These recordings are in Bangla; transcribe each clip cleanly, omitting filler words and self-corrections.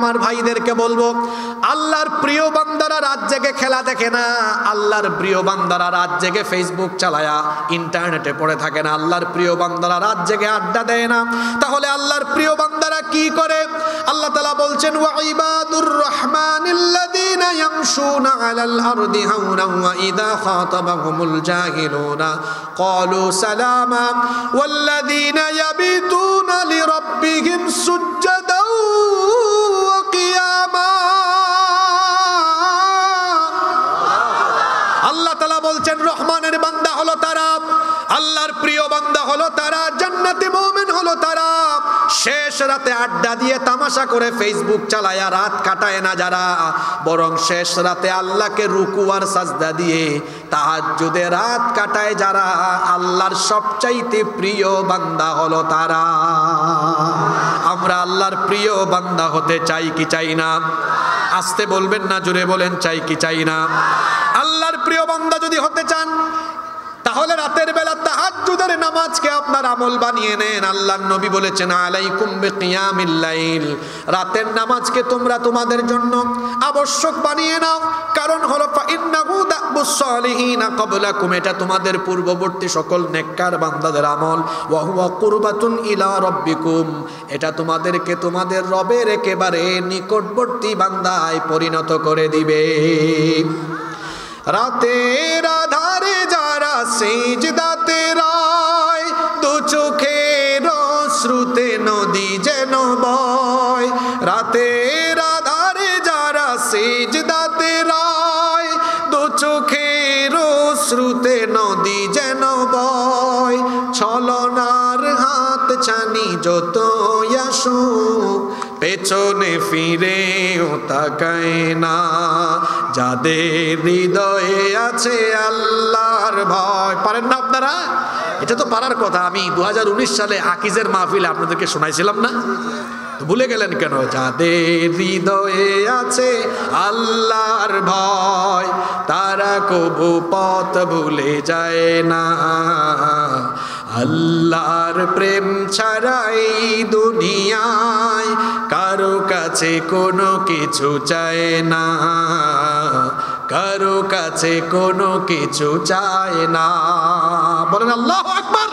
আমার ভাইদেরকে বলবো, আল্লাহর প্রিয় বান্দারা রাত জেগে খেলা দেখে না, আল্লাহর প্রিয় বান্দারা রাত জেগে ফেসবুক চালায়া ইন্টারনেটে পড়ে থাকে না, আল্লাহর প্রিয় বান্দারা রাত জেগে আড্ডা দেয় না। তাহলে আল্লাহর প্রিয় বান্দারা কি করে? আল্লাহ তাআলা বলছেন, ওয়া ইবাদুর রহমানিল্লাযীনা ইয়ামশুনা আলাল আরদি হাওনা ওয়া ইযা খাতাবাহুমুল জাহিলুনা ক্বালু সালামা ওয়াল্লাযীনা ইয়াবিতুনা লিরাব্বিহিম সুজদাও ওয়া কিয়ামা। আল্লাহ তাআলা বলছেন, রহমানের বান্দা হলো তারা, আল্লাহর প্রিয় বান্দা হলো তারা, জান্নাতি মুমিন হলো তারা, শেষ রাতে আড্ডা দিয়ে তামাশা করে ফেসবুক চালায়া রাত কাটায় না যারা, বরং শেষ রাতে আল্লাহকে রুকু আর সাজদা দিয়ে তাহাজ্জুদে রাত কাটায় যারা, আল্লাহর সবচাইতে প্রিয় বান্দা হলো তারা। আমরা আল্লাহর প্রিয় বান্দা হতে চাই কি চাই না? আস্তে বলবেন না, জোরে বলেন, চাই কি চাই না? আল্লাহর প্রিয় বান্দা যদি হতে চান, তাহলে রাতের বেলা তাহাজ্জুদের নামাজকে আপনার আমল বানিয়ে নেন। আল্লাহর নবী বলেছেন, আলাইকুম বিকিয়ামিল লাইল, রাতের নামাজকে তোমরা তোমাদের জন্য আবশ্যক বানিয়ে নাও। কারণ হলো ফাইন্নাহু দাবুস সালিহিনা ক্বাবলাকুম, এটা তোমাদের পূর্ববর্তী সকল নেককার বান্দাদের আমল। ওয়া হুয়া কুরবাতুন ইলা রাব্বিকুম, এটা তোমাদেরকে তোমাদের রবের একেবারে নিকটবর্তী বান্দায় পরিণত করে দিবে। রাতের আধারে যারা সিজদাতে রয়, দু চোখের শ্রুতে নদী যেন বয়। রাতের আধারে যারা সিজদাতে রয়, দু চোখের শ্রুতে নদী যেন বয়। ছলনার হাত ছানি যত আসুক, পেছনে ফিরেও তাকায় না, যাদের হৃদয়ে আছে আল্লাহর ভয়। পারেন না আপনারা? এটা তো পারার কথা। আমি 2019 সালে আকিজের মাহফিলে আপনাদেরকে শোনাইছিলাম না? তো ভুলে গেলেন কেন? যাদের হৃদয়ে আছে আল্লাহর ভয়, তারা কবু পথ ভুলে যায় না। আল্লাহর প্রেম ছাড়াই দুনিয়ায় কারো কাছে কোনো কিছু চায় না, কারো কাছে কোনো কিছু চায় না। বলেন আল্লাহু আকবার।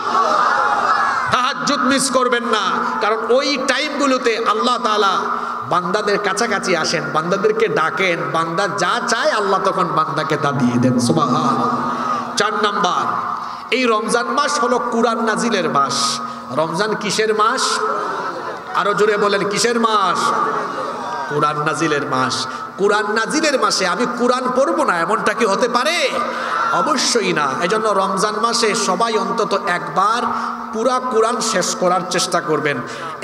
তাহাজ্জুদ মিস করবেন না, কারণ ওই টাইমগুলোতে আল্লাহ তাআলা বান্দাদের কাছাকাছি আসেন, বান্দাদেরকে ডাকেন, বান্দা যা চায় আল্লাহ তখন বান্দাকে তা দিয়ে দেন। সুবহানাল্লাহ। 4 নাম্বার, এই রমজান মাস হলো কুরআন নাজিলের মাস। রমজান কিসের মাস? আরো জোরে বলেন, কিসের মাস? কুরআন নাজিলের মাস। কুরআন নাজিলের মাসে আমি কুরআন পড়বো না, এমনটা কি হতে পারে? অবশ্যই না। এজন্য রমজান মাসে সবাই অন্তত একবার পুরা কুরআন শেষ করার চেষ্টা করবেন।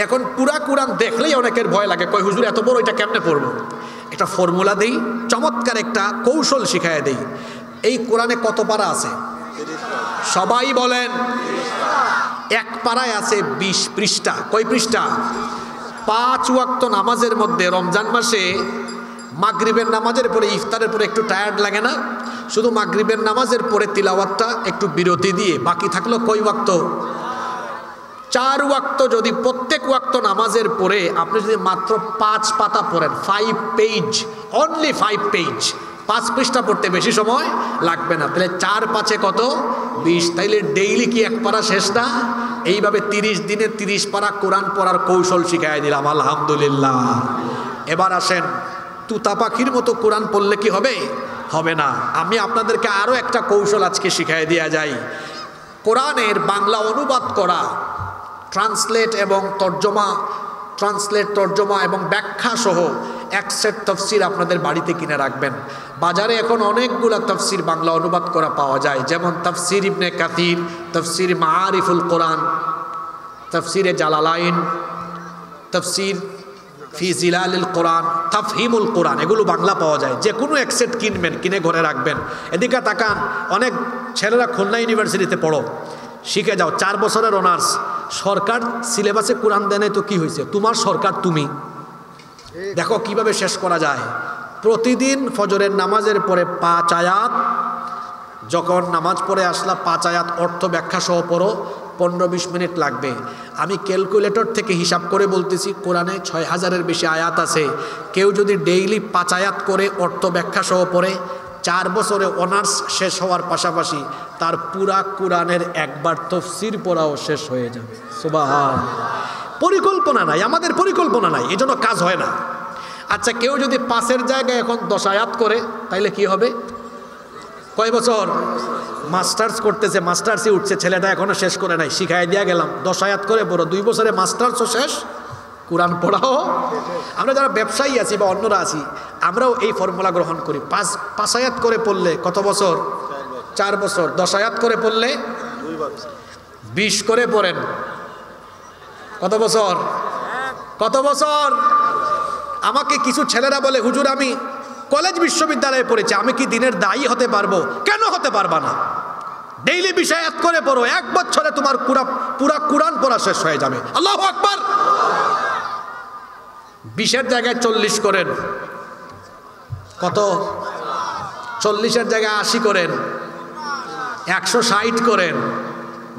এখন পুরা কুরআন দেখলেই অনেকের ভয় লাগে, কই হুজুর এত বড় এটা কেমনে পড়বো? একটা ফর্মুলা দেই, চমৎকার একটা কৌশল শিখায় দেই। এই কোরআনে কত পারা আছে? সবাই বলেন। এক পারায় আছে 20 পৃষ্ঠা। কয় পৃষ্ঠা? 5 ওয়াক্ত নামাজের মধ্যে রমজান মাসে মাগরিবের নামাজের পরে, ইফতারের পরে একটু টায়ার্ড লাগে না? শুধু মাগরিবের নামাজের পরে তিলাওয়াতটা একটু বিরতি দিয়ে বাকি থাকলো কয় ওয়াক্ত? 4 ওয়াক্ত। যদি প্রত্যেক ওয়াক্ত নামাজের পরে আপনি যদি মাত্র 5 পাতা পড়েন, 5 পেজ, অনলি 5 পেজ, 5 পৃষ্ঠা পড়তে বেশি সময় লাগবে না। তাহলে 4 5 কত? 20। তাইলে ডেইলি কি 1 পারা শেষ না? এইভাবে 30 দিনে 30 পারা কোরআন পড়ার কৌশল শিখাই দিলাম, আলহামদুলিল্লাহ। এবার আসেন, তুতা পাখির মতো কোরআন পড়লে কি হবে? হবে না। আমি আপনাদেরকে আরো একটা কৌশল আজকে শিখাই দেয়া যাই। কোরআনের বাংলা অনুবাদ করা, ট্রান্সলেট এবং তর্জমা এবং ব্যাখ্যা সহ এক সেট তাফসীর আপনাদের বাড়িতে কিনে রাখবেন। বাজারে এখন অনেকগুলো তাফসীর বাংলা অনুবাদ করা পাওয়া যায়, যেমন তাফসীর ইবনে কাসির, তাফসীর মাআরিফুল কোরআন, তাফসীরে জালালাইন, তাফসীর ফি জিলালিল কোরআন, তাফহিমুল কোরআন, এগুলো বাংলা পাওয়া যায়। যে কোনো এক সেট কিনবেন, কিনে ঘরে রাখবেন। এদিকে তাকান, অনেক ছেলেরা খুলনা ইউনিভার্সিটিতে পড়ো, শিখে যাও, 4 বছরের অনার্স। সরকার সিলেবাসে কোরআন দেয় নাই তো কি হয়েছে? তোমার সরকার তুমি। দেখো কিভাবে শেষ করা যায়। প্রতিদিন ফজরের নামাজের পরে 5 আয়াত, যখন নামাজ পড়ে আসলা 5 আয়াত অর্থ ব্যাখ্যা সহ পড়ো, 15-20 মিনিট লাগবে। আমি ক্যালকুলেটর থেকে হিসাব করে বলতেছি, কোরআনে 6000-এর বেশি আয়াত আছে। কেউ যদি ডেইলি 5 আয়াত করে অর্থ ব্যাখ্যা সহ পড়ে, 4 বছরে অনার্স শেষ হওয়ার পাশাপাশি তার পুরা কোরআনের একবার তাফসীর পড়াও শেষ হয়ে যাবে। সুবহান। পরিকল্পনা নাই, আমাদের পরিকল্পনা নাই, এজন্য কাজ হয় না। আচ্ছা, কেউ যদি 5-এর জায়গায় এখন 10 আয়াত করে, তাইলে কি হবে? কয় বছর? মাস্টার্স করতেছে, মাস্টার্সই উঠছে, ছেলেটা এখনো শেষ করে নাই, শিখাই দিয়া গেলাম 10 আয়াত করে পড়ো, 2 বছরে মাস্টার্সও শেষ, কোরআন পড়াও। আমরা যারা ব্যবসায়ী আছি বা অন্যরা আছি, আমরাও এই ফর্মুলা গ্রহণ করি। 5 আয়াত করে পড়লে কত বছর? 4 বছর। 10 আয়াত করে পড়লে 20 করে পড়েন, কত বছর? কত বছর? আমাকে কিছু ছেলেরা বলে, হুজুর আমি কলেজ বিশ্ববিদ্যালয়ে পড়েছি, আমি কি দিনের দায়ী হতে পারবো? কেন হতে পারবা না? ডেইলি 20 আয়াত করে পড়ো, 1 বছরে তোমার পুরা কোরআন পড়া শেষ হয়ে যাবে। আল্লাহু আকবার। 20-এর জায়গায় 40 করেন, কত? 40-এর জায়গায় 80 করেন, 160 করেন,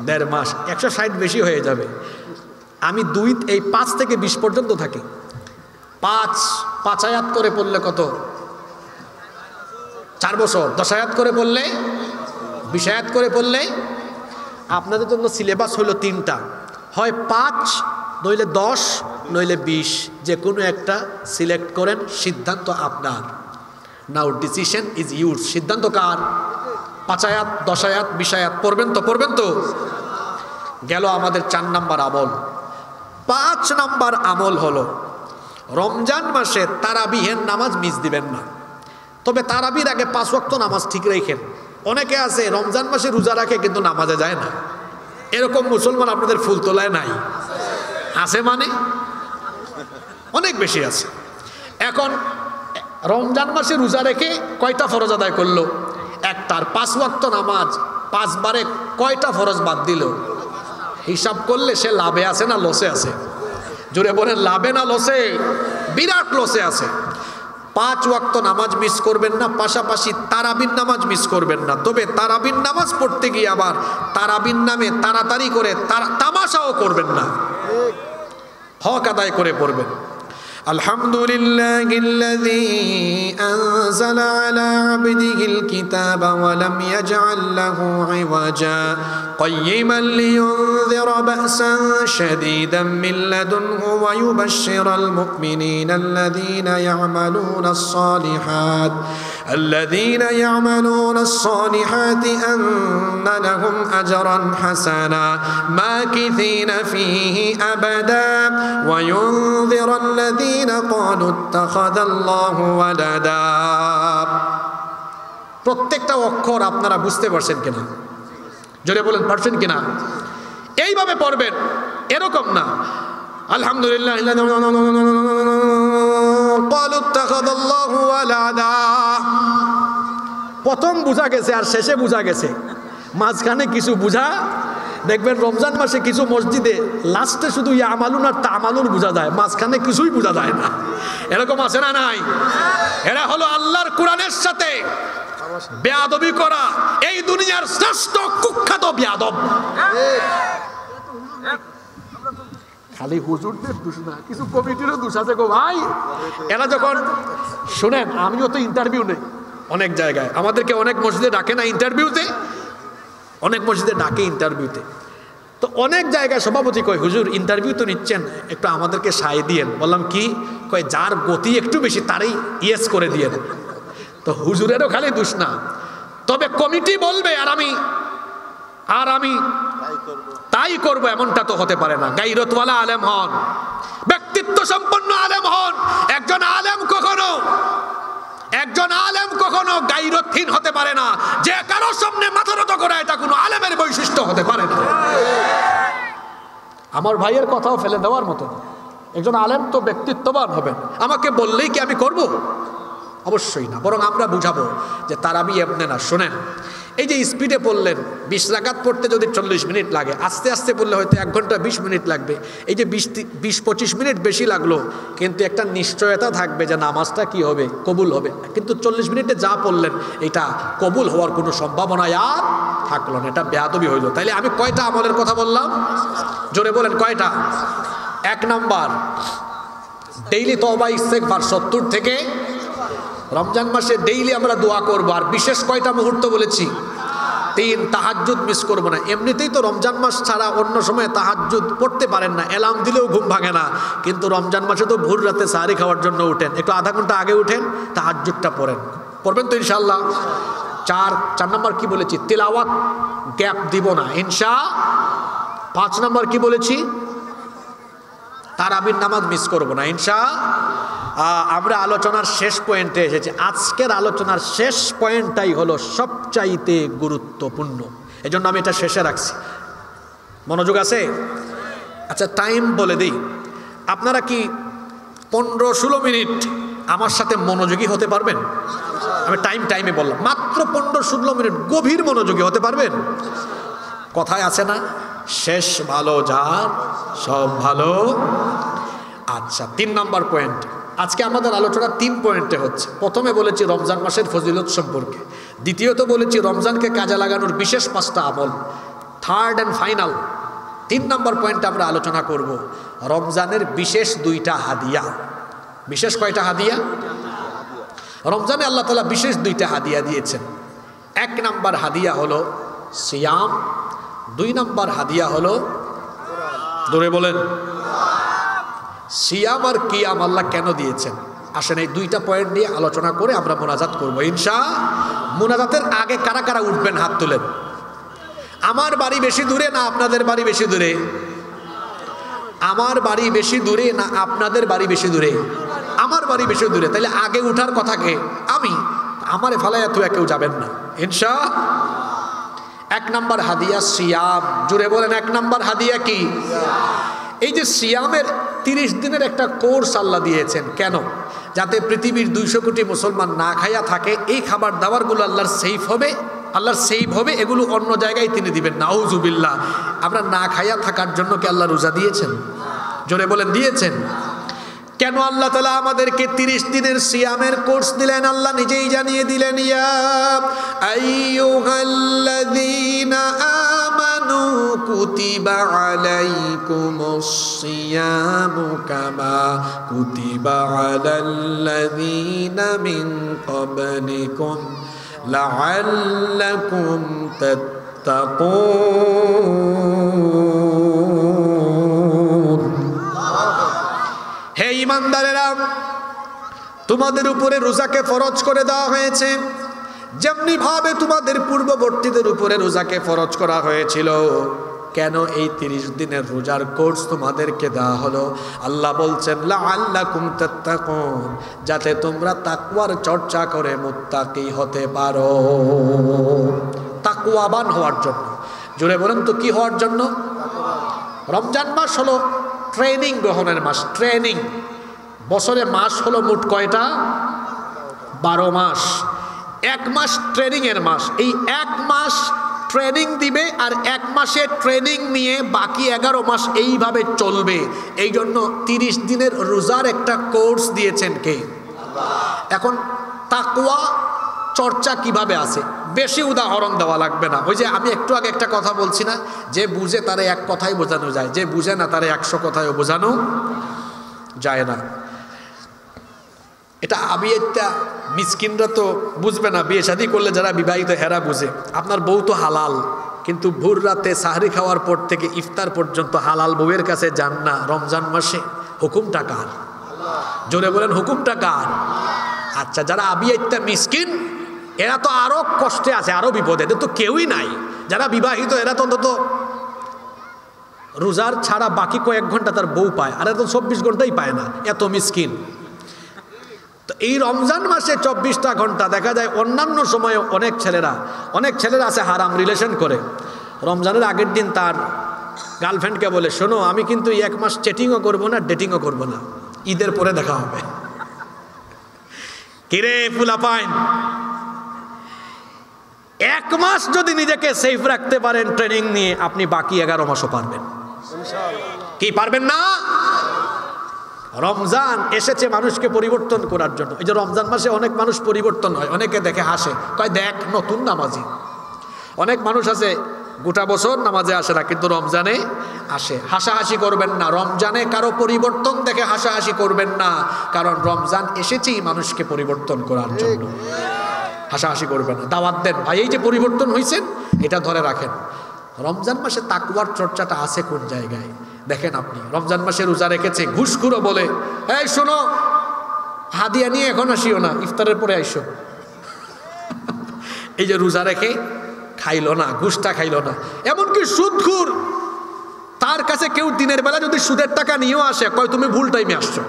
1.5 মাস। 160 বেশি হয়ে যাবে। আমি 5 থেকে 20 পর্যন্ত থাকি। 5 আয়াত করে পড়লে কত? 4 বছর। 10 আয়াত করে পড়লে, 20 আয়াত করে পড়লে, আপনাদের জন্য সিলেবাস হলো 3টা, হয় 5, নইলে 10, নইলে 20, যে কোনো একটা সিলেক্ট করেন। সিদ্ধান্ত আপনার। নাও ডিসিশন ইজ ইউর। সিদ্ধান্ত কার? 5 আয়াত, 10 আয়াত, 20 আয়াত পড়বেন তো? পড়বেন তো? গেল আমাদের 4 নাম্বার আমল। 5 নাম্বার আমল হলো, রমজান মাসে তারাবিহের নামাজ মিস দিবেন না। তবে তারাবির আগে 5 ওয়াক্ত নামাজ ঠিক রেখেন। অনেকে আছে রমজান মাসে রোজা রাখে কিন্তু নামাজে যায় না। এরকম মুসলমান আপনাদের ফুলতলায় নাই? আছে মানে অনেক বেশি আছে। এখন রমজান মাসে রোজা রেখে কয়টা ফরজ আদায় করলো? একটার 5 ওয়াক্ত নামাজ 5 বারে কয়টা ফরজ বাদ দিল? হিসাব করলে সে লাভে আছে না লসে আছে? জোরে বলেন, লাভে না লসে? বিরাট লসে আছে। 5 ওয়াক্ত নামাজ মিস করবেন না, পাশাপাশি তারাবির নামাজ মিস করবেন না। তবে তারাবির নামাজ পড়তে গিয়ে আবার তারাবির নামে তাড়াতাড়ি করে তামাশাও করবেন না, হক আদায় করে পড়বেন। আলহামদুলিল্লাহিল্লাযী আনজালা আলা আবদিহিল কিতাবা ওয়া লাম ইয়াজআল লাহু ইওয়াজা কাইয়িমান লিয়ুনযিরা বা'সান শাদীদান মিন লাদুনহু ওয়া ইউবাশশিরাল মুমিনিনা আল্লাযীনা ইয়া'মালুনাস সালিহাতি আন্না লাহুম আজরান হাসানা মাকিথিনা ফীহি আবাদা ওয়া ইউনযিরাল লাযীনা ক্বালু ইত্তাখাযাল্লাহু ওয়ালাদা। প্রত্যেকটা অক্ষর আপনারা বুঝতে পারছেন কিনা? জোরে বলেন, পারছেন কিনা? এইভাবে পড়বেন, এরকম না আলহামদুলিল্লাহ ক্বালু ইত্তাখাযাল্লাহু ওয়ালাদা। প্রথম বুঝা গেছে আর শেষে বুঝা গেছে, মাঝখানে কিছু বুঝা। দেখবেন রমজান মাসে কিছু মসজিদে লাস্টে শুধু ইয়ামালুন আর তামালুন বুঝা যায়, মাঝখানে কিছুই বুঝা যায় না। এরকম আছে না নাই? এরা হলো আল্লাহর কোরআনের সাথে বেয়াদবি করা এই দুনিয়ার শ্রেষ্ঠ কুখ্যাত বেয়াদব। খালি হুজুরদের দোষ না, কিছু কমিটিরও দোষ আছে গো ভাই। এরা যখন শুনেন, আমিও তো ইন্টারভিউ নেই অনেক জায়গায়, আমাদেরকে অনেক মসজিদে ডাকে না ইন্টারভিউতে, অনেক মসজিদে ডাকে ইন্টারভিউতে। তো অনেক জায়গায় সভাপতি কয়, হুজুর ইন্টারভিউ তো নিচ্ছেন, একটু আমাদেরকে সায় দিয়েন। বললাম কি? কয় যার গতি একটু বেশি তারই ইয়েস করে দিয়েন। তো হুজুরেরও খালি দোষ না, তবে কমিটি বলবে আর আমি তাই করব এমনটা তো হতে পারে না। গায়রতওয়ালা আলেম হন, ব্যক্তিত্ব সম্পন্ন আলেম হন। একজন আলেম কখনো গায়রতহীন হতে পারে না। যে কারোর সামনে মাথা নত করে, এটা কোনো আলেমের বৈশিষ্ট্য হতে পারে না। আমার ভাইয়ের কথাও ফেলে দেওয়ার মতো। একজন আলেম তো ব্যক্তিত্ববান হবেন। আমাকে বললেই কি আমি করব? অবশ্যই না, বরং আমরা বুঝাবো যে তারাবি এমনি না। শোনেন, এই যে স্পিডে পড়লেন, 20 রাকাত পড়তে যদি 40 মিনিট লাগে, আস্তে আস্তে পড়লে হয়তো 1 ঘন্টা 20 মিনিট লাগবে। এই যে 20-25 মিনিট বেশি লাগলো, কিন্তু একটা নিশ্চয়তা থাকবে যে নামাজটা কি হবে, কবুল হবে। কিন্তু 40 মিনিটে যা পড়লেন, এটা কবুল হওয়ার কোনো সম্ভাবনা আর থাকলো না, এটা বেয়াদবি হইল। তাইলে আমি কয়টা আমলের কথা বললাম? জোরে বলেন কয়টা? 1 নাম্বার, ডেইলি তওবা ইস্তেগফার 70 থেকে। রমজান মাসে ডেইলি আমরা দোয়া করব। আর বিশেষ কয়টা মুহূর্ত বলেছি? 3, তাহাজ্জুদ মিস করব না। এমনিতেই তো রমজান মাস ছাড়া অন্য সময় তাহাজ্জুদ পড়তে পারেন না, অ্যালার্ম দিলেও ঘুম ভাঙে না, কিন্তু রমজান মাসে তো ভোর রাতে সাহারি খাওয়ার জন্য উঠেন, একটু আধা ঘন্টা আগে উঠেন, তাহাজ্জুদটা পড়বেন তো ইনশাআল্লাহ। 4 নাম্বার কি বলেছি? তিলাওয়াত গ্যাপ দিব না ইনশাআল্লাহ। 5 নাম্বার কি বলেছি? তারাবির নামাজ মিস করব না ইনশাআল্লাহ। আমরা আলোচনার শেষ পয়েন্টে এসেছি। আজকের আলোচনার শেষ পয়েন্টটাই হলো সবচাইতে গুরুত্বপূর্ণ, এজন্য আমি এটা শেষে রাখছি। মনোযোগ আছে? আচ্ছা, টাইম বলে দিই। আপনারা কি 15-16 মিনিট আমার সাথে মনোযোগী হতে পারবেন? আমি টাইমে বললাম, মাত্র 15-16 মিনিট গভীর মনোযোগী হতে পারবেন? কথায় আছে না, শেষ ভালো যার সব ভালো। আচ্ছা, 3 নাম্বার পয়েন্ট। আজকে আমাদের আলোচনা 3 পয়েন্টে হচ্ছে। প্রথমে বলেছি রমজান মাসের ফজিলত সম্পর্কে, দ্বিতীয়ত বলেছি রমজানকে কাজে লাগানোর বিশেষ 5টা আমল, থার্ড অ্যান্ড ফাইনাল 3 নাম্বার পয়েন্টে আমরা আলোচনা করব রমজানের বিশেষ 2টা হাদিয়া। বিশেষ কয়টা হাদিয়া? রমজানে আল্লাহ তাআলা বিশেষ 2টা হাদিয়া দিয়েছেন। 1 নাম্বার হাদিয়া হলো সিয়াম, 2 নাম্বার হাদিয়া হলো, ধরে বলেন, সিয়াম আর কিয়াম আল্লাহ কেন দিয়েছেন? আসেন এই 2টা পয়েন্ট নিয়ে আলোচনা করে আমরা মোনাজাত করবো ইনশাআল্লাহ। মোনাজাতের আগে কারা কারা উঠবেন হাত তুলেন। আমার বাড়ি বেশি দূরে না আপনাদের বাড়ি বেশি দূরে? আমার বাড়ি বেশি দূরে না আপনাদের বাড়ি বেশি দূরে? আমার বাড়ি বেশি দূরে। তাহলে আগে উঠার কথা কে? আমি। আমারে ফালাইয়া তুই কেউ যাবেন না ইনশাআল্লাহ। 1 নাম্বার হাদিয়া সিয়াম। জুড়ে বলেন 1 নাম্বার হাদিয়া কি? এই যে সিয়ামের 30 দিনের একটা কোর্স আল্লাহ দিয়েছেন। কেন? যাতে পৃথিবীর 200 কোটি মুসলমান না খাইয়া থাকে। এই খাবার দাবারগুলো আল্লাহর সেভ হবে, এগুলো অন্য জায়গায় তিনি দিবেন। নাউজুবিল্লাহ। আমরা না খাইয়া থাকার জন্য কি আল্লাহ রোজা দিয়েছেন? জোরে বলেন দিয়েছেন। কেন আল্লাহ তাআলা আমাদেরকে 30 দিনের সিয়ামের কোর্স দিলেন? আল্লাহ নিজেই জানিয়ে দিলেন, ইয়া আইয়ুহাল্লাযীনা আমানু কুতিবা আলাইকুমুস সিয়ামু কামা কুতিবা আলাল্লাযীনা মিন ক্বাবলিকুম লাআল্লাকুম তাত্তাকুন। হে ঈমানদারেরা, তোমাদের উপরে রোজাকে ফরজ করে দেওয়া হয়েছে, যেমনি ভাবে তোমাদের পূর্ববর্তীদের উপরে রোজাকে ফরজ করা হয়েছিল। কেন এই 30 দিনের রোজার কোর্স তোমাদেরকে দেওয়া হলো? আল্লাহ বলছেন লাআল্লাকুম তাত্তাকুন, যাতে তোমরা তাকওয়ার চর্চা করে মুত্তাকি হতে পারো, তাকওয়াবান হওয়ার জন্য। জোরে বলেন তো কি হওয়ার জন্য? রমজান মাস হলো ট্রেনিং গ্রহণের মাস। ট্রেনিং, বছরে মাস হলো মোট কয়টা? 12 মাস। 1 মাস ট্রেনিংয়ের মাস। এই 1 মাস ট্রেনিং দিবে, আর 1 মাসে ট্রেনিং নিয়ে বাকি 11 মাস এইভাবে চলবে। এই জন্য 30 দিনের রোজার একটা কোর্স দিয়েছেন কে? এখন তাকওয়া চর্চা কিভাবে আছে? বেশি উদাহরণ দেওয়া লাগবে না। ওই যে আমি একটু আগে একটা কথা বলছি না, যে বুঝে তারে এক কথাই বোঝানো যায়, যে বুঝে না তারে 100 কথায়ও বোঝানো যায় না। এটা আবিয়েরটা মিসকিনরা তো বুঝবে না, বিয়ে শাদী করলে যারা বিবাহিত হেরা বুঝে। আপনার বউ তো হালাল, কিন্তু ভোর রাতে সাহরি খাওয়ার পর থেকে ইফতার পর্যন্ত হালাল বউয়ের কাছে যান না রমজান মাসে। হুকুমটা কার? জোরে বলেন হুকুমটা কার? আচ্ছা, যারা আবিয়েরটা মিসকিন এরা তো আরো কষ্টে আছে, আরো বিপদে। এদের তো কেউই নাই। যারা বিবাহিত এরা তো অন্তত রোজার ছাড়া বাকি কয়েক ঘন্টা তার বউ পায়, আর এত 24 ঘন্টাই পায় না, এত মিসকিন। তো এই রমজান মাসে 24টা ঘন্টা দেখা যায়। অন্যান্য সময়ে অনেক ছেলেরা আছে হারাম রিলেশন করে। রমজানের আগের দিন তার গার্লফ্রেন্ডকে বলে, শোনো আমি কিন্তু 1 মাস চ্যাটিংও করবো না, ডেটিংও করবো না, ঈদের পরে দেখা হবে। কিরে ফুলাপাইন, 1 মাস যদি নিজেকে সেফ রাখতে পারেন ট্রেনিং নিয়ে, আপনি বাকি 11 মাসও পারবেন। কি পারবেন না? রমজান এসেছে মানুষকে পরিবর্তন করার জন্য। এই যে রমজান মাসে অনেক মানুষ পরিবর্তন হয়, অনেকে দেখে হাসে, কয় দেখ নতুন নামাজি। অনেক মানুষ আছে গোটা বছর নামাজে আসে না, কিন্তু রমজানে আসে। হাসাহাসি করবেন না, রমজানে কারো পরিবর্তন দেখে হাসাহাসি করবেন না, কারণ রমজান এসেছেই মানুষকে পরিবর্তন করার জন্য। হাসাহাসি করবেন না, দাওয়াত দেন, ভাই এই যে পরিবর্তন হয়েছেন এটা ধরে রাখেন। রমজান মাসে তাকওয়ার চর্চাটা আছে কোন জায়গায় দেখেন আপনি। রমজান মাসে রোজা রেখেছে, ঘুষখুরো বলে এই শোনো হাদিয়া নিয়ে এখন আসিও না, ইফতারের পরে আইসো। এই যে রোজা রেখে খাইলো না, ঘুষটা খাইলো না। এমনকি সুদখোর, তার কাছে কেউ দিনের বেলা যদি সুদের টাকা নিয়েও আসে, কয় তুমি ভুল টাইমে আসছো,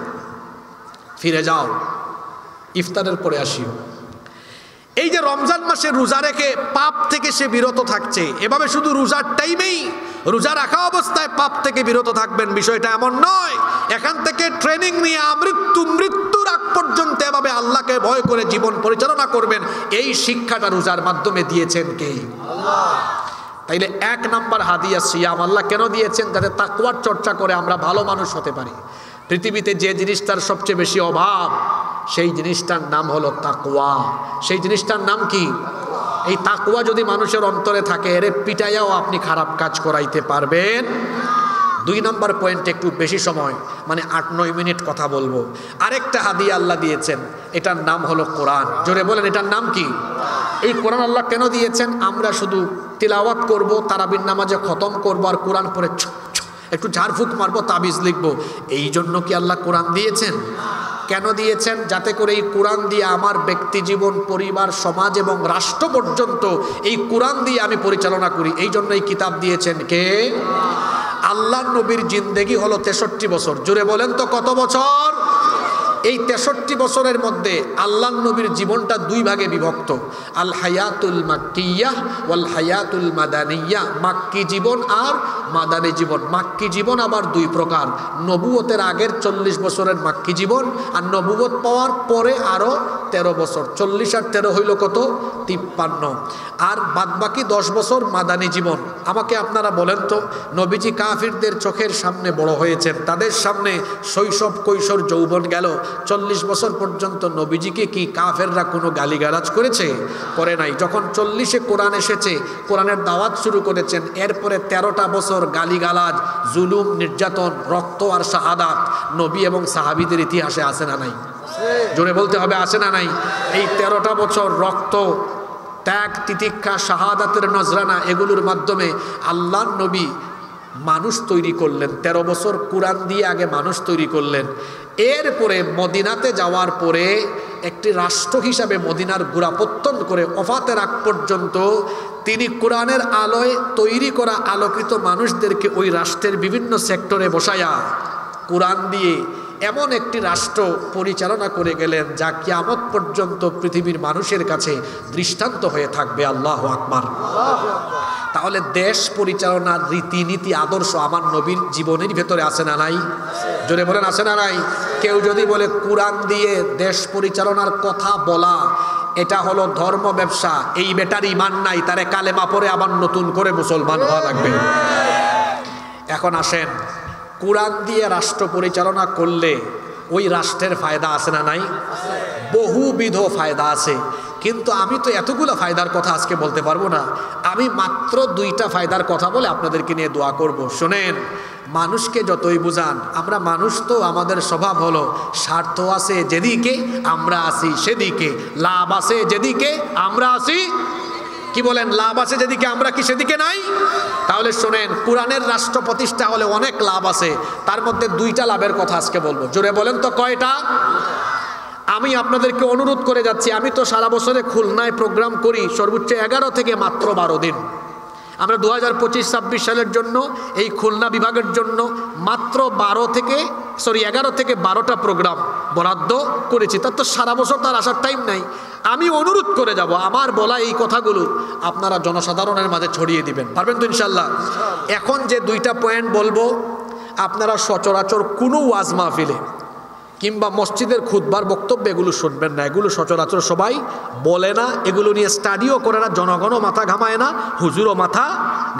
ফিরে যাও, ইফতারের পরে আসিও। এই যে রমজান মাসে রোজা রেখে পাপ থেকে সে বিরত থাকছে, এভাবে শুধু রোজার টাইমেই রোজা রাখা অবস্থায় পাপ থেকে বিরত থাকবেন, বিষয়টা এমন নয়। এখান থেকে ট্রেনিং নিয়ে মৃত্যুর আগ পর্যন্ত এভাবে আল্লাহকে ভয় করে জীবন পরিচালনা করবেন, এই শিক্ষাটা রোজার মাধ্যমে দিয়েছেন কে? আল্লাহ। তাইলে 1 নাম্বার হাদিয়া সিয়াম আল্লাহ কেন দিয়েছেন? যাতে তাকওয়ার চর্চা করে আমরা ভালো মানুষ হতে পারি। পৃথিবীতে যে জিনিসটার সবচেয়ে বেশি অভাব, সেই জিনিসটার নাম হলো তাকওয়া। সেই জিনিসটার নাম কি? এই তাকওয়া যদি মানুষের অন্তরে থাকে, এরে পিটাইয়াও আপনি খারাপ কাজ করাইতে পারবেন। 2 নম্বর পয়েন্টে একটু বেশি সময়, মানে 8-9 মিনিট কথা বলবো। আরেকটা হাদিয়া আল্লাহ দিয়েছেন, এটার নাম হলো কোরআন। জোরে বলেন, এটার নাম কি? এই কোরআন আল্লাহ কেন দিয়েছেন? আমরা শুধু তিলাওয়াত করব, তারাবির নামাজে খতম করবো, আর কোরআন পড়ে একটু ঝাড়ফুঁক মারবো, তাবিজ লিখবো, এই জন্য কি আল্লাহ কোরআন দিয়েছেন? কেন দিয়েছেন? যাতে করে এই কোরআন দিয়ে আমার ব্যক্তি জীবন, পরিবার, সমাজ এবং রাষ্ট্র পর্যন্ত এই কোরআন দিয়ে আমি পরিচালনা করি। এই জন্য এই কিতাব দিয়েছেন কে? আল্লাহ নবীর জিন্দেগি হলো 63 বছর। জুড়ে বলেন তো কত বছর? এই 63 বছরের মধ্যে আল্লাহ নবীর জীবনটা 2 ভাগে বিভক্ত, আল হায়াতুল মাক্কিয়াহ ওয়াল হায়াতুল মাদানিয়াহ। মাক্কি জীবন আর মাদানী জীবন। মাক্কি জীবন আবার 2 প্রকার, নবুয়তের আগের 40 বছরের মাক্কি জীবন, আর নবুয়ত পাওয়ার পরে আরো 13 বছর। 40 আর 13 হইল কত? 53। আর বাদবাকি 10 বছর মাদানী জীবন। আমাকে আপনারা বলেন তো, নবীজি কাফিরদের চোখের সামনে বড় হয়েছেন, তাদের সামনে শৈশব, কৈশোর, যৌবন গেল। 40 বছর পর্যন্ত নবীজিকে কি কাফেররা কোনো গালিগালাজ করেছে? করে নাই। যখন 40-এ কোরআন এসেছে, কোরআনের দাওয়াত শুরু করেছেন, এরপরে 13টা বছর গালিগালাজ, জুলুম, নির্যাতন, রক্ত আর শাহাদাত নবী এবং সাহাবীদের ইতিহাসে আছে না নাই? জোরে বলতে হবে, আছে না নাই? এই 13টা বছর রক্ত, ত্যাগ, তিতিক্ষা, শাহাদাতের নজরানা, এগুলোর মাধ্যমে আল্লাহ নবী মানুষ তৈরি করলেন। 13 বছর কোরআন দিয়ে আগে মানুষ তৈরি করলেন। এরপরে মদিনাতে যাওয়ার পরে একটি রাষ্ট্র হিসাবে মদিনার গোড়াপত্তন করে ওফাতের আগ পর্যন্ত তিনি কোরআনের আলোয় তৈরি করা আলোকিত মানুষদেরকে ওই রাষ্ট্রের বিভিন্ন সেক্টরে বসায়া কোরআন দিয়ে এমন একটি রাষ্ট্র পরিচালনা করে গেলেন, যা কিয়ামত পর্যন্ত পৃথিবীর মানুষের কাছে দৃষ্টান্ত হয়ে থাকবে। আল্লাহু আকবার। তাহলে দেশ পরিচালনার রীতিনীতি, আদর্শ আমার নবীর জীবনের ভেতরে আছে না নাই? জোরে বলেন, আছে না নাই? কেউ যদি বলে কোরআন দিয়ে দেশ পরিচালনার কথা বলা এটা হলো ধর্ম ব্যবসা, এই বেটার ঈমান নাই, তারে কালেমা পড়ে আবার নতুন করে মুসলমান হওয়া লাগবে। এখন আসেন, কোরআন দিয়ে রাষ্ট্র পরিচালনা করলে ওই রাষ্ট্রের ফায়দা আছে না নাই? বহুবিধ ফায়দা আছে, কিন্তু আমি তো এতগুলো ফায়দার কথা আজকে বলতে পারবো না। আমি মাত্র 2টা ফায়দার কথা বলে আপনাদেরকে নিয়ে দোয়া করব। শোনেন, মানুষকে যতই বুঝান, আমরা মানুষ তো, আমাদের স্বভাব হলো স্বার্থ আছে যেদিকে আমরা আসি সেদিকে, লাভ আছে যেদিকে আমরা আসি, কি বলেন, লাভ আছে যেদিকে আমরা কি সেদিকে নাই? তাহলে শোনেন, কোরআনের রাষ্ট্র প্রতিষ্ঠা হলে অনেক লাভ আছে, তার মধ্যে 2টা লাভের কথা আজকে বলবো। জোরে বলেন তো কয়টা? আমি আপনাদেরকে অনুরোধ করে যাচ্ছি, আমি তো সারা বছরে খুলনায় প্রোগ্রাম করি সর্বোচ্চ 11 থেকে মাত্র 12 দিন। আমরা 2025-26 সালের জন্য এই খুলনা বিভাগের জন্য মাত্র 11 থেকে 12টা প্রোগ্রাম বরাদ্দ করেছি। তার তো সারা বছর তার আসার টাইম নাই। আমি অনুরোধ করে যাব, আমার বলা এই কথাগুলো আপনারা জনসাধারণের মাঝে ছড়িয়ে দিবেন, পারবেন তো ইনশাল্লাহ? এখন যে 2টা পয়েন্ট বলবো, আপনারা সচরাচর কোনো ওয়াজ মাহফিলে কিংবা মসজিদের খুতবার বক্তব্য এগুলো শুনবেন না। এগুলো সচরাচর সবাই বলে না, এগুলো নিয়ে স্টাডিও করে না, জনগণও মাথা ঘামায় না, হুজুরও মাথা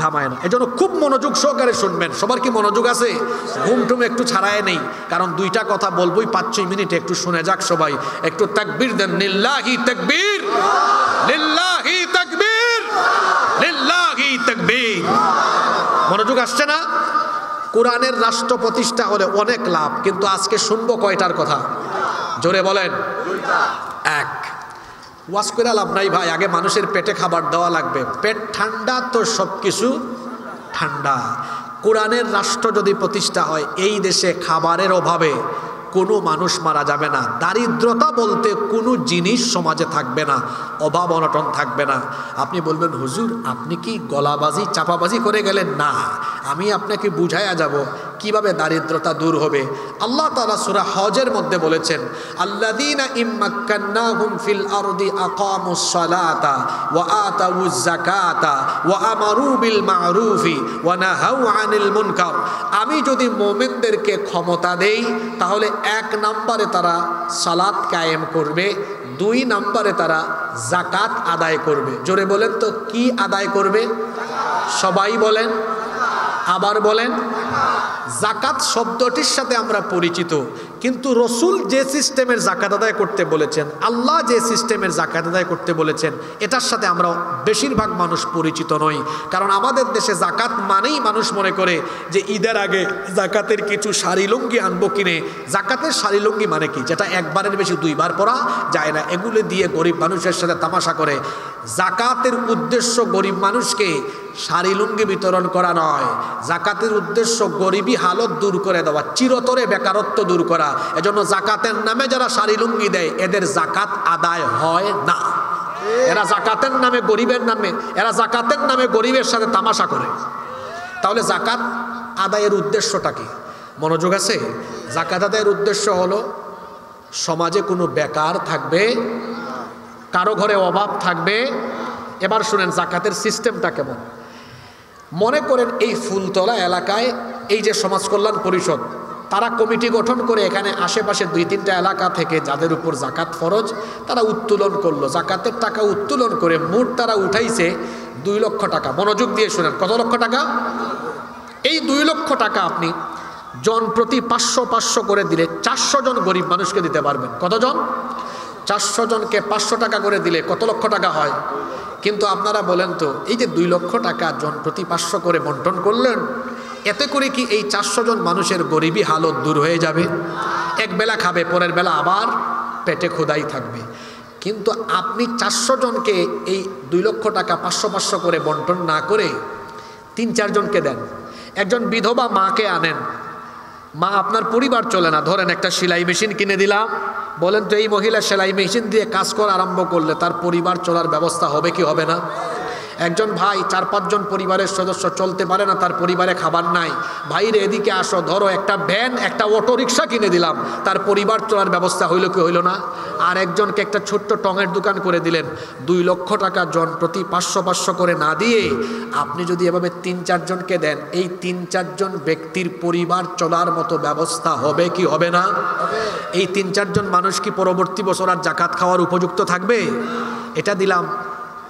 ঘামায় না। এজন্য খুব মনোযোগ সহকারে শুনবেন। সবার কি মনোযোগ আছে? ঘুমটুম একটু ছাড়ায় নেই, কারণ 2টা কথা বলবোই 5-6 মিনিটে, একটু শুনে যাক সবাই। একটু তাকবীর দেন, লিল্লাহি তাকবীর, লিল্লাহি তাকবীর, লিল্লাহি তাকবীর। মনোযোগ আসছে না? কোরআনের রাষ্ট্র প্রতিষ্ঠা হলে অনেক লাভ, কিন্তু আজকে শুনবো কয়টার কথা? জোরে বলেন। এক, ওয়াজ করে লাভ নাই ভাই, আগে মানুষের পেটে খাবার দেওয়া লাগবে। পেট ঠান্ডা তো সব কিছু ঠান্ডা। কোরআনের রাষ্ট্র যদি প্রতিষ্ঠা হয়, এই দেশে খাবারের অভাবে কোনো মানুষ মারা যাবে না, দারিদ্রতা বলতে কোনো জিনিস সমাজে থাকবে না, অভাব অনটন থাকবে না। আপনি বলবেন হুজুর আপনি কি গলাবাজি চাপাবাজি করে গেলেন? না, আমি আপনাকে বুঝাইয়া যাব কিভাবে দারিদ্রতা দূর হবে। আল্লাহ তাআলা সূরা হজের মধ্যে বলেছেন, আল্লাযীনা ইম্মাক্কান্নাহুম ফিল আরদি আকামুস সালাতা ওয়া আতাউজ যাকাতা ওয়া আমারু বিল মা'রুফি ওয়া নাহাউ আনিল মুনকার। আমি যদি মুমিনদেরকে ক্ষমতা দেই তাহলে এক নম্বরে তারা সালাত কায়েম করবে, দুই নম্বরে তারা যাকাত আদায় করবে। জোরে বলেন তো, কি আদায় করবে? সবাই বলেন, আবার বলেন। যাকাত শব্দটির সাথে আমরা পরিচিত, কিন্তু রসুল যে সিস্টেমের যাকাত আদায় করতে বলেছেন, আল্লাহ যে সিস্টেমের যাকাত আদায় করতে বলেছেন, এটার সাথে আমরা বেশিরভাগ মানুষ পরিচিত নই। কারণ আমাদের দেশে যাকাত মানেই মানুষ মনে করে যে ঈদের আগে যাকাতের কিছু শাড়ি লুঙ্গি আনবো কিনে। যাকাতের শাড়ি লুঙ্গি মানে কি? যেটা একবারের বেশি দুইবার পরা যায় না, এগুলো দিয়ে গরিব মানুষের সাথে তামাশা করে। যাকাতের উদ্দেশ্য গরিব মানুষকে শাড়ি লুঙ্গি বিতরণ করা নয়, যাকাতের উদ্দেশ্য গরিবী হালত দূর করে দেওয়া, চিরতরে বেকারত্ব দূর করা। এজন্য যাকাতের নামে যারা শাড়ি লুঙ্গি দেয় এদের যাকাত আদায় হয় না। এরা যাকাতের নামে গরিবের নামে, এরা যাকাতের নামে গরিবের সাথে তামাশা করে। তাহলে যাকাত আদায়ের উদ্দেশ্যটা কি? মনোযোগ আছে? যাকাত আদায়ের উদ্দেশ্য হলো সমাজে কোনো বেকার থাকবে, কারো ঘরে অভাব থাকবে। এবার শুনেন যাকাতের সিস্টেমটা কেমন। মনে করেন এই ফুলতলা এলাকায় এই যে সমাজ কল্যাণ পরিষদ, তারা কমিটি গঠন করে এখানে আশেপাশে 2-3টা এলাকা থেকে যাদের উপর যাকাত ফরজ তারা উত্তোলন করলো। যাকাতের টাকা উত্তোলন করে মোট তারা উঠাইছে 2 লক্ষ টাকা। মনোযোগ দিয়ে শুনেন, কত লক্ষ টাকা? এই 2 লক্ষ টাকা আপনি জন প্রতি 500-500 করে দিলে 400 জন গরিব মানুষকে দিতে পারবেন। কতজন? 400 জনকে 500 টাকা করে দিলে কত লক্ষ টাকা হয়? কিন্তু আপনারা বলেন তো, এই যে 2 লক্ষ টাকা জন প্রতি 500 করে বন্টন করলেন, এতে করে কি এই 400 জন মানুষের গরিবী হালত দূর হয়ে যাবে? এক বেলা খাবে, পরের বেলা আবার পেটে খোদাই থাকবে। কিন্তু আপনি 400 জনকে এই 2 লক্ষ টাকা 500-500 করে বন্টন না করে 3-4 জনকে দেন। একজন বিধবা মাকে আনেন, মা আপনার পরিবার চলে না, ধরেন একটা সেলাই মেশিন কিনে দিলাম। বলেন তো এই মহিলা সেলাই মেশিন দিয়ে কাজ করা আরম্ভ করলে তার পরিবার চলার ব্যবস্থা হবে কি হবে না? একজন ভাই 4-5 জন পরিবারের সদস্য চলতে পারে না, তার পরিবারে খাবার নাই, ভাইরে এদিকে আসো, ধরো একটা ভ্যান একটা অটো রিক্সা কিনে দিলাম, তার পরিবার চলার ব্যবস্থা হইল কি হইল না? আর একজনকে একটা ছোট্ট টঙের দোকান করে দিলেন। 2 লক্ষ টাকা জন প্রতি 500-500 করে না দিয়ে আপনি যদি এভাবে 3-4 জনকে দেন, এই 3-4 জন ব্যক্তির পরিবার চলার মতো ব্যবস্থা হবে কি হবে না? এই 3-4 জন মানুষ কি পরবর্তী বছর আর যাকাত খাওয়ার উপযুক্ত থাকবে? এটা দিলাম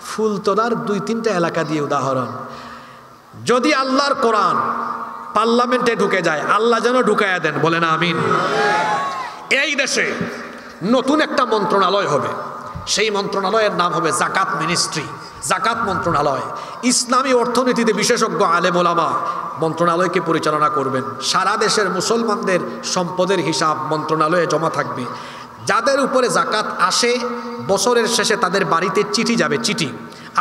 ফুলতলার 2-3টা এলাকা দিয়ে উদাহরণ। যদি আল্লাহর কোরআন পার্লামেন্টে ঢুকে যায়, আল্লাহ যেন ঢুকাইয়া দেন, বলেন আমিন। এই দেশে নতুন একটা মন্ত্রণালয় হবে, সেই মন্ত্রণালয়ের নাম হবে যাকাত মিনিস্ট্রি, যাকাত মন্ত্রণালয়। ইসলামী অর্থনীতিতে বিশেষজ্ঞ আলেম ওলামা মন্ত্রণালয়কে পরিচালনা করবেন। সারা দেশের মুসলমানদের সম্পদের হিসাব মন্ত্রণালয়ে জমা থাকবে। যাদের উপরে যাকাত আসে বছরের শেষে তাদের বাড়িতে চিঠি যাবে, চিঠি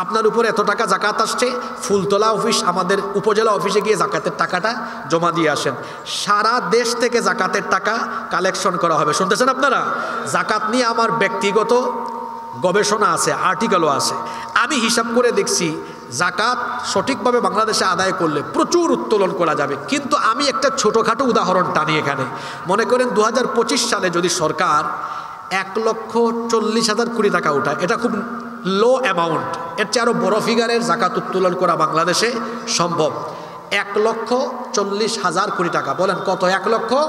আপনার উপরে এত টাকা যাকাত আসছে, ফুলতলা অফিস আমাদের উপজেলা অফিসে গিয়ে যাকাতের টাকাটা জমা দিয়ে আসেন। সারা দেশ থেকে যাকাতের টাকা কালেকশন করা হবে। শুনতেছেন আপনারা? যাকাত নিয়ে আমার ব্যক্তিগত গবেষণা আছে, আর্টিকেলও আছে। আমি হিসাব করে দেখছি যাকাত সঠিকভাবে বাংলাদেশে আদায় করলে প্রচুর উত্তোলন করা যাবে। কিন্তু আমি একটা ছোটোখাটো উদাহরণ টানি এখানে। মনে করেন 2025 সালে যদি সরকার 1,40,000 কোটি টাকা উঠায়, এটা খুব লো অ্যামাউন্ট, এর চেয়ে আরও বড় ফিগারের যাকাত উত্তোলন করা বাংলাদেশে সম্ভব। 1,40,000 কোটি টাকা। বলেন কত? 1,00,000